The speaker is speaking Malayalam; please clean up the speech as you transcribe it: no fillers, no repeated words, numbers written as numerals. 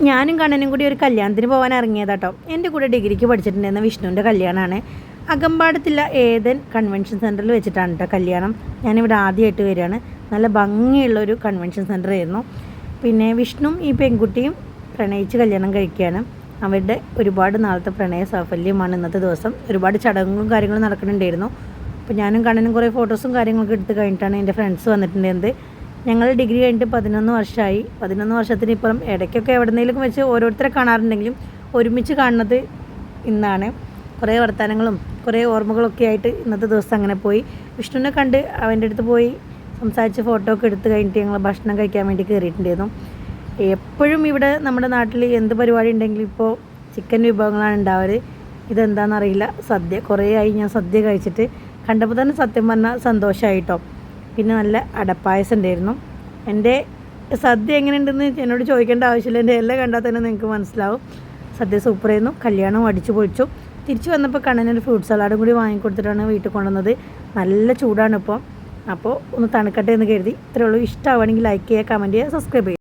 ഞാനും കണ്ണനും കൂടി ഒരു കല്യാണത്തിന് പോകാൻ ഇറങ്ങിയതാട്ടോ. എൻ്റെ കൂടെ ഡിഗ്രിക്ക് പഠിച്ചിട്ടുണ്ടായിരുന്ന വിഷ്ണുവിൻ്റെ കല്യാണമാണ്. അകമ്പാടത്തില്ല ഏതൻ കൺവെൻഷൻ സെൻറ്ററിൽ വെച്ചിട്ടാണ് കേട്ടോ കല്യാണം. ഞാനിവിടെ ആദ്യമായിട്ട് വരികയാണ്. നല്ല ഭംഗിയുള്ളൊരു കൺവെൻഷൻ സെൻറ്റർ ആയിരുന്നു. പിന്നെ വിഷ്ണുവും ഈ പെൺകുട്ടിയും പ്രണയിച്ച് കല്യാണം കഴിക്കുകയാണ്. അവരുടെ ഒരുപാട് നാളത്തെ പ്രണയ സാഫല്യമാണ് ഇന്നത്തെ ദിവസം. ഒരുപാട് ചടങ്ങും കാര്യങ്ങളും നടക്കുന്നുണ്ടായിരുന്നു. അപ്പോൾ ഞാനും കണ്ണനും കുറേ ഫോട്ടോസും കാര്യങ്ങളൊക്കെ എടുത്ത് കഴിഞ്ഞിട്ടാണ് എൻ്റെ ഫ്രണ്ട്സ് വന്നിട്ടുണ്ടായിരുന്നത്. ഞങ്ങൾ ഡിഗ്രി കഴിഞ്ഞിട്ട് 11 വർഷമായി. 11 വർഷത്തിന് ഇപ്പുറം ഇടയ്ക്കൊക്കെ എവിടെന്നെങ്കിലും വെച്ച് ഓരോരുത്തരെ കാണാറുണ്ടെങ്കിലും ഒരുമിച്ച് കാണുന്നത് ഇന്നാണ്. കുറേ വർത്തമാനങ്ങളും കുറേ ഓർമ്മകളൊക്കെ ആയിട്ട് ഇന്നത്തെ ദിവസം അങ്ങനെ പോയി. വിഷ്ണുവിനെ കണ്ട് അവൻ്റെ അടുത്ത് പോയി സംസാരിച്ച് ഫോട്ടോ ഒക്കെ എടുത്ത് കഴിഞ്ഞിട്ട് ഞങ്ങൾ ഭക്ഷണം കഴിക്കാൻ വേണ്ടി കയറിയിട്ടുണ്ടായിരുന്നു. എപ്പോഴും ഇവിടെ നമ്മുടെ നാട്ടിൽ എന്ത് പരിപാടി ഉണ്ടെങ്കിലും ഇപ്പോൾ ചിക്കൻ വിഭവങ്ങളാണ് ഉണ്ടാവല്. ഇതെന്താണെന്നറിയില്ല, സദ്യ. കുറേ ആയി ഞാൻ സദ്യ കഴിച്ചിട്ട്. കണ്ടപ്പോൾ തന്നെ സത്യം പറഞ്ഞാൽ സന്തോഷമായിട്ടോ. പിന്നെ നല്ല അടപ്പായസം ഉണ്ടായിരുന്നു. എൻ്റെ സദ്യ എങ്ങനെയുണ്ടെന്ന് എന്നോട് ചോദിക്കേണ്ട ആവശ്യമില്ല, എൻ്റെ എല്ലാം കണ്ടാൽ തന്നെ നിങ്ങൾക്ക് മനസ്സിലാവും. സദ്യ സൂപ്പറായിരുന്നു. കല്യാണം അടിച്ചു പൊളിച്ചു. തിരിച്ചു വന്നപ്പോൾ കണ്ണനൊരു ഫ്രൂട്ട് സലാഡും കൂടി വാങ്ങിക്കൊടുത്തിട്ടാണ് വീട്ടിൽ കൊണ്ടുവന്നത്. നല്ല ചൂടാണ് ഇപ്പോൾ. അപ്പോൾ ഒന്ന് തണുക്കട്ടെ എന്ന് കരുതി. ഇത്രയേ ഉള്ളൂ. ഇഷ്ടമാവുകയാണെങ്കിൽ ലൈക്ക് ചെയ്യുക, കമൻറ്റ് ചെയ്യുക, സബ്സ്ക്രൈബ് ചെയ്യുക.